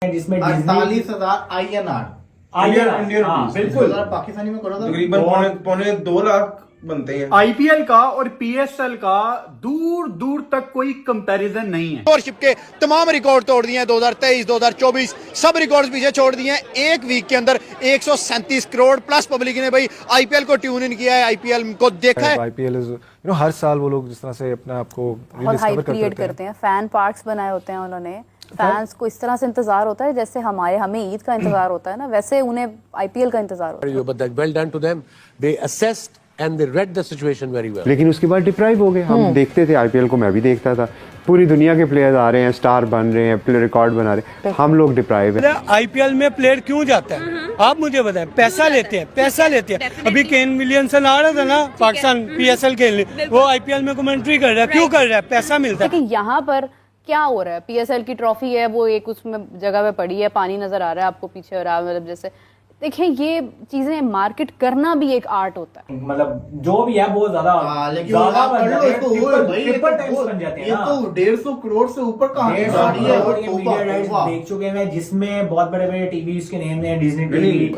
जिसमें 48,000 INR, हाँ, बिल्कुल पाकिस्तानी में करो तो तकरीबन पौने 2 लाख बनते हैं। आईपीएल का और पीएसएल का दूर दूर तक कोई कंपैरिजन नहीं है। मेंबरशिप के तमाम रिकॉर्ड तोड़ दिए हैं। 2023, 2024 सब रिकॉर्ड्स पीछे छोड़ दिए हैं। एक वीक के अंदर 137 करोड़ प्लस पब्लिक ने भाई आईपीएल को ट्यून इन किया है, आईपीएल को देखा है। आईपीएल इज हर साल वो लोग जिस तरह से अपने आप को बहुत हाइप क्रिएट करते हैं। फैन पार्क्स बनाए होते हैं उन्होंने। फैंस को इस तरह से इंतजार होता है जैसे हमें ईद का इंतजार होता है ना, वैसे उन्हें आईपीएल का इंतजार होता है। But that well done to them. They assessed and they read the situation very well. लेकिन उसके बाद डिप्राइव हो गए। हम देखते थे आईपीएल को, मैं भी देखता था, पूरी दुनिया के प्लेयर्स आ रहे हैं, स्टार बन रहे हैं, प्ले रिकॉर्ड बना रहे हैं, हम लोग डिप्राइव हैं। आईपीएल में प्लेयर क्यों जाता है आप मुझे बताएं? पैसा लेते हैं। अभी केन विलियमसन आ रहा था ना पाकिस्तान पीएसएल खेलने, वो आईपीएल में कमेंट्री कर रहा है। क्यों कर रहा है? पैसा मिलता है। लेकिन यहाँ पर क्या हो रहा है? पीएसएल की ट्रॉफी है, वो एक उसमें जगह पे पड़ी है, पानी नजर आ रहा है आपको पीछे, और मतलब जैसे देखिए ये चीजें मार्केट करना भी एक आर्ट होता है। मतलब जो भी है बहुत ज्यादा लेकिन ज्यादा आप बन कर लो जाते हैं, इसको, ट्रिपल टाइम्स बन जाते हैं ये ना। तो 150 करोड़ से ऊपर कहां की गाड़ी है। और मीडिया राइट्स देख चुके हैं जिसमें बहुत बड़े बड़े टीवी के नेम है, डिज्नी टीवी।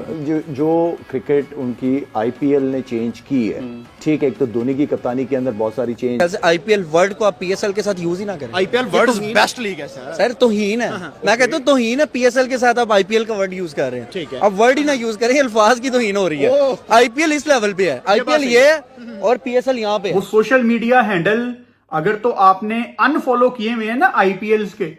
जो क्रिकेट उनकी आईपीएल ने चेंज की है, ठीक है, एक तो धोनी की कप्तानी के अंदर बहुत सारी चेंज। आईपीएल वर्ल्ड को आप पीएसएल के साथ यूज ही ना करें। आईपीएल वर्ल्ड बेस्ट लीग है सर। तौहीन है। मैं कहता हूँ तौहीन है, पीएसएल के साथ आप आईपीएल का वर्ड यूज कर रहे हैं। ठीक है, अब वर्ड ही ना यूज करें, अल्फाज की तौहीन हो रही है। आईपीएल इस लेवल पे है, आईपीएल ये है और पीएसएल यहाँ पे है। वो सोशल मीडिया हैंडल अगर तो आपने अनफॉलो किए हुए हैं ना आईपीएल के,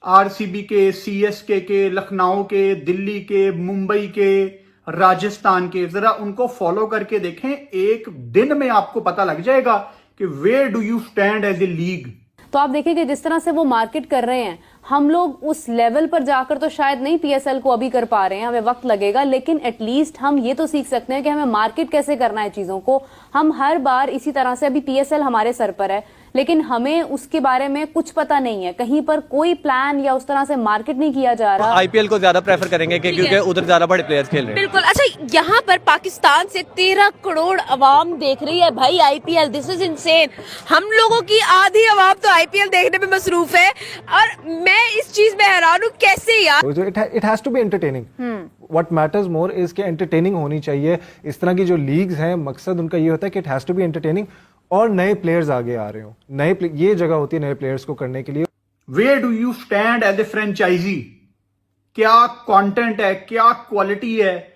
आरसीबी के, सीएसके के, लखनऊ के, दिल्ली के, मुंबई के, राजस्थान के, जरा उनको फॉलो करके देखें। एक दिन में आपको पता लग जाएगा कि where do you stand as a league. तो आप देखिए जिस तरह से वो मार्केट कर रहे हैं, हम लोग उस लेवल पर जाकर तो शायद नहीं पीएसएल को अभी कर पा रहे हैं, हमें वक्त लगेगा, लेकिन एटलीस्ट हम ये तो सीख सकते हैं कि हमें मार्केट कैसे करना है चीजों को। हम हर बार इसी तरह से, अभी पीएसएल हमारे सर पर है लेकिन हमें उसके बारे में कुछ पता नहीं है, कहीं पर कोई प्लान या उस तरह से मार्केट नहीं किया जा रहा। आईपीएल को ज्यादा प्रेफर करेंगे क्योंकि उधर ज्यादा बड़े प्लेयर्स खेल रहे हैं। बिल्कुल। अच्छा, यहाँ पर पाकिस्तान से 13 करोड़ अवाम देख रही है भाई आईपीएल। This is insane. हम लोगों की आधी अवाम तो आईपीएल देखने में मसरूफ है और मैं इस चीज में हैरान हूँ कैसे यार। It has to be entertaining. What matters more is कि एंटरटेनिंग होनी चाहिए। इस तरह की जो लीग्स हैं, मकसद उनका ये होता है कि it has to be entertaining और नए प्लेयर्स आगे आ रहे हो। ये जगह होती है नए प्लेयर्स को करने के लिए। Where do you stand as a franchise? क्या कंटेंट है, क्या क्वालिटी है?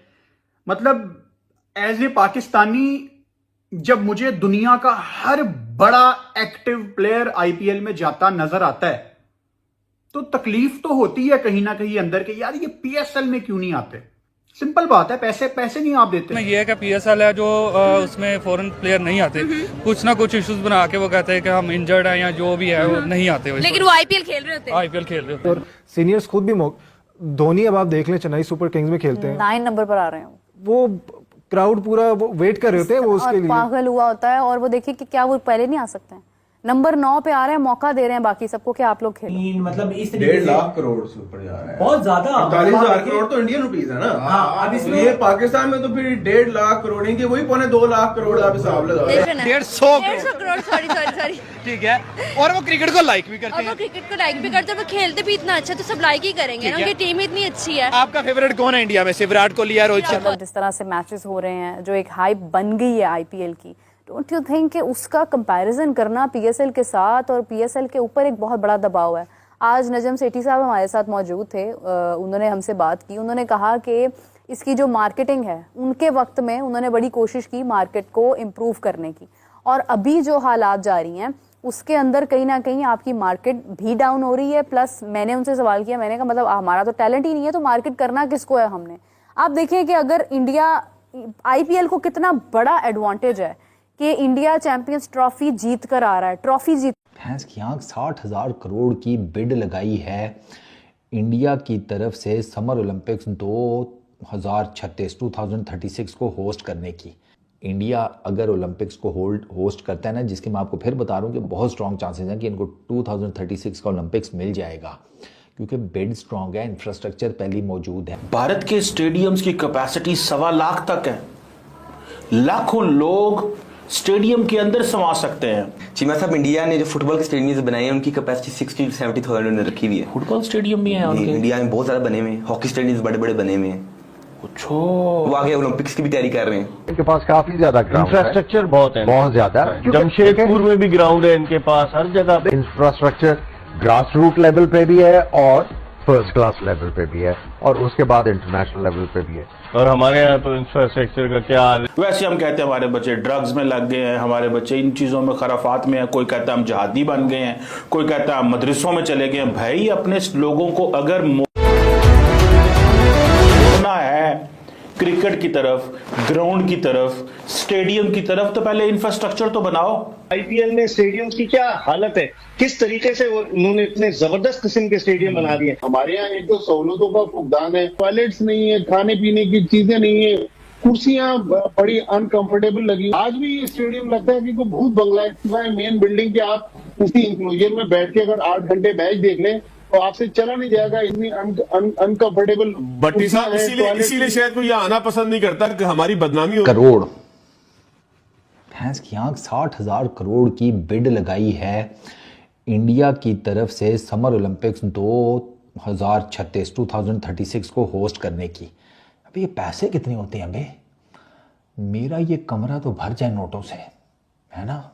मतलब एज ए पाकिस्तानी जब मुझे दुनिया का हर बड़ा एक्टिव प्लेयर आईपीएल में जाता नजर आता है तो तकलीफ तो होती है कहीं ना कहीं अंदर के, यार ये पीएसएल में क्यों नहीं आते? सिंपल बात है, पैसे नहीं आप देते। ये है कि पीएसएल है जो उसमें फॉरेन प्लेयर नहीं आते, कुछ ना कुछ इश्यूज बना के वो कहते हैं कि हम इंजर्ड हैं या जो भी है वो नहीं आते, लेकिन वो आईपीएल खेल रहे होते हैं। आईपीएल खेल रहे होते हैं। और सीनियर्स खुद भी धोनी, अब आप देख लें चेन्नई सुपर किंग्स में खेलते हैं, 9 नंबर पर आ रहे हैं, वो क्राउड पूरा वो वेट कर रहे होते हैं वो उसके लिए, पागल हुआ होता है। और वो देखिए कि क्या वो पहले नहीं आ सकते हैं, नंबर 9 पे आ रहे हैं, मौका दे रहे हैं बाकी सबको कि आप लोग खेलो। मतलब इस 1.5 लाख करोड़ से ऊपर जा रहा है, बहुत ज्यादा। 48,000 करोड़ तो इंडियन रुपीस है ना। हाँ, अब इसमें ये पाकिस्तान में तो फिर 1.5 लाख करोड़ के वही 2.25 लाख करोड़ आप हिसाब लगा। 150 करोड़ सॉरी ठीक है, और वो क्रिकेट को लाइक भी करते हैं। वो क्रिकेट को लाइक भी करते हैं, वो खेलते भी इतना अच्छा, तो सब लाइक ही करेंगे ना, उनकी टीम इतनी अच्छी है। आपका फेवरेट कौन है इंडिया में से? विराट कोहली या रोहित शर्मा? जिस तरह से मैचेस हो रहे हैं, जो एक हाइप बन गई है आईपीएल की, डोंट यू थिंक कि उसका कंपैरिजन करना पीएसएल के साथ, और पीएसएल के ऊपर एक बहुत बड़ा दबाव है। आज नजम सेठी साहब हमारे साथ मौजूद थे, उन्होंने हमसे बात की, उन्होंने कहा कि इसकी जो मार्केटिंग है उनके वक्त में उन्होंने बड़ी कोशिश की मार्केट को इम्प्रूव करने की, और अभी जो हालात जारी हैं उसके अंदर कहीं ना कहीं आपकी मार्केट भी डाउन हो रही है। प्लस मैंने उनसे सवाल किया, मैंने कहा मतलब हमारा तो टैलेंट ही नहीं है तो मार्केट करना किसको है हमने। आप देखिए कि अगर इंडिया, आईपीएल को कितना बड़ा एडवांटेज है कि इंडिया चैंपियंस ट्रॉफी जीत कर आ रहा है, ट्रॉफी जीत। फैंस की आंख 60,000 करोड़ की बिड लगाई है इंडिया की तरफ से समर ओलंपिक्स 2036 को होस्ट करने की। इंडिया अगर ओलंपिक्स को होस्ट करता है ना, जिसके मैं आपको फिर बता रहा हूँ कि बहुत स्ट्रॉन्ग चांसेस हैं कि इनको 2036 का ओलंपिक्स मिल जाएगा, क्योंकि बिड स्ट्रॉन्ग है, इंफ्रास्ट्रक्चर पहले मौजूद है। भारत के स्टेडियम्स की कैपेसिटी 1.25 लाख तक है। लाखों लोग स्टेडियम के अंदर समा सकते हैं। चीमा साहब, इंडिया ने जो फुटबॉल के स्टेडियम बनाए हैं उनकी कैपेसिटी 60 से 70,000 उन्होंने रखी हुई है। फुटबॉल स्टेडियम भी है उनके इंडिया में बहुत ज्यादा बने हुए हैं, हॉकी स्टेडियम बड़े बड़े बने हुए हैं। वो आगे ओलंपिक्स की भी तैयारी कर रहे हैं। इनके पास काफी ज्यादा इंफ्रास्ट्रक्चर बहुत है, बहुत ज्यादा। जमशेदपुर में भी ग्राउंड है इनके पास, हर जगह पे इंफ्रास्ट्रक्चर ग्रास रूट लेवल पे भी है और फर्स्ट क्लास लेवल पे भी है और उसके बाद इंटरनेशनल लेवल पे भी है। और हमारे यहाँ तो इंफ्रास्ट्रक्चर का क्या हाल है। वैसे हम कहते हैं हमारे बच्चे ड्रग्स में लग गए हैं, हमारे बच्चे इन चीजों में खराफात में है, कोई कहता है हम जहादी बन गए हैं, कोई कहता है हम मदरसों में चले गए हैं। भाई अपने लोगों को अगर मोड़ना है क्रिकेट की तरफ, ग्राउंड की तरफ, स्टेडियम की तरफ, तो पहले इंफ्रास्ट्रक्चर तो बनाओ। आईपीएल में स्टेडियम की क्या हालत है, किस तरीके से उन्होंने इतने जबरदस्त किस्म के स्टेडियम बना दिए। हमारे यहाँ एक तो सहूलतों का फुकदान है, टॉयलेट्स नहीं है, खाने पीने की चीजें नहीं है, कुर्सियां बड़ी अनकंफर्टेबल लगी। आज भी स्टेडियम लगता है कि कोई भूत बंगला है। मेन बिल्डिंग के आप उसी इंक्लोजर में बैठ के अगर 8 घंटे मैच देख लें तो आपसे चला नहीं जाएगा, इतनी अनकंफर्टेबल। भट्टी साहब इसीलिए शायद कोई यहाँ आना पसंद नहीं करता कि हमारी बदनामी हो। करोड़ भैंस की आंख 60,000 करोड़ की बिड लगाई है इंडिया की तरफ से समर ओलंपिक्स 2036 को होस्ट करने की। अबे ये पैसे कितने होते हैं? अबे मेरा ये कमरा तो भर जाए नोटों से, है ना,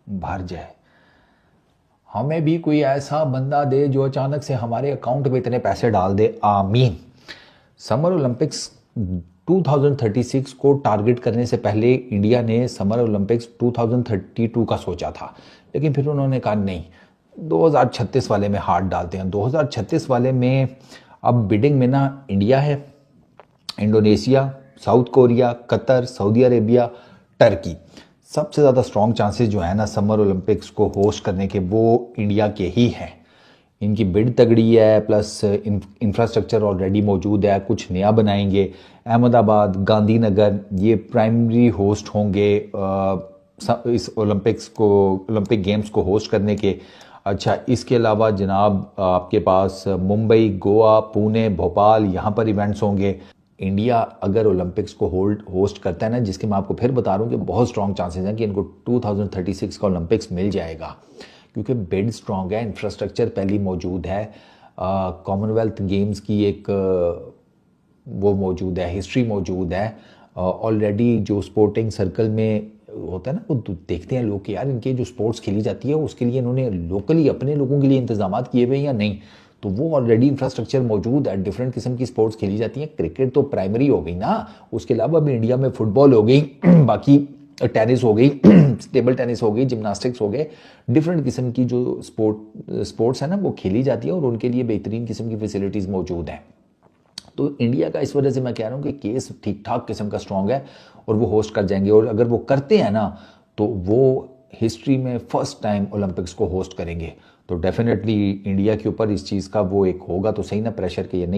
भर जाए। हमें भी कोई ऐसा बंदा दे जो अचानक से हमारे अकाउंट में इतने पैसे डाल दे, आमीन। समर ओलंपिक्स 2036 को टारगेट करने से पहले इंडिया ने समर ओलंपिक्स 2032 का सोचा था, लेकिन फिर उन्होंने कहा नहीं, 2036 वाले में हाथ डालते हैं। 2036 वाले में अब बिडिंग में ना इंडिया है, Indonesia, south Korea, Qatar, Saudi Arabia, Turkey. सबसे ज़्यादा स्ट्रॉन्ग चांसेस जो है ना समर ओलंपिक्स को होस्ट करने के, वो इंडिया के ही हैं। इनकी बिड तगड़ी है, प्लस इंफ्रास्ट्रक्चर ऑलरेडी मौजूद है, कुछ नया बनाएंगे। अहमदाबाद, गांधीनगर ये प्राइमरी होस्ट होंगे इस ओलंपिक गेम्स को होस्ट करने के। अच्छा, इसके अलावा जनाब आपके पास मुंबई, गोवा, पुणे, भोपाल, यहाँ पर इवेंट्स होंगे। इंडिया अगर ओलंपिक्स को होस्ट करता है ना, जिसके मैं आपको फिर बता रहा हूँ कि बहुत स्ट्रॉन्ग चांसेस हैं कि इनको 2036 का ओलंपिक्स मिल जाएगा, क्योंकि बिड स्ट्रॉन्ग है, इंफ्रास्ट्रक्चर पहले मौजूद है, कॉमनवेल्थ गेम्स की एक वो मौजूद है, हिस्ट्री मौजूद है ऑलरेडी। जो स्पोर्टिंग सर्कल में होता है ना, वो देखते हैं लोग कि यार इनके जो स्पोर्ट्स खेली जाती है उसके लिए इन्होंने लोकली अपने लोगों के लिए इंतजाम किए हुए या नहीं, तो वो ऑलरेडी इंफ्रास्ट्रक्चर मौजूद है। डिफरेंट किस्म की स्पोर्ट्स खेली जाती हैं। क्रिकेट तो प्राइमरी हो गई ना, उसके अलावा भी इंडिया में फुटबॉल हो गई, बाकी टेनिस हो गई, टेबल टेनिस हो गई, जिम्नास्टिक्स हो गए, डिफरेंट किस्म की जो स्पोर्ट्स है ना वो खेली जाती है और उनके लिए बेहतरीन किस्म की फैसिलिटीज़ मौजूद हैं। तो इंडिया का इस वजह से मैं कह रहा हूँ कि केस ठीक ठाक किस्म का स्ट्रॉन्ग है और वो होस्ट कर जाएंगे। और अगर वो करते हैं ना तो वो हिस्ट्री में फर्स्ट टाइम ओलंपिक्स को होस्ट करेंगे। तो डेफिनेटली इंडिया के ऊपर इस चीज़ का वो एक होगा तो सही ना प्रेशर कि ये नहीं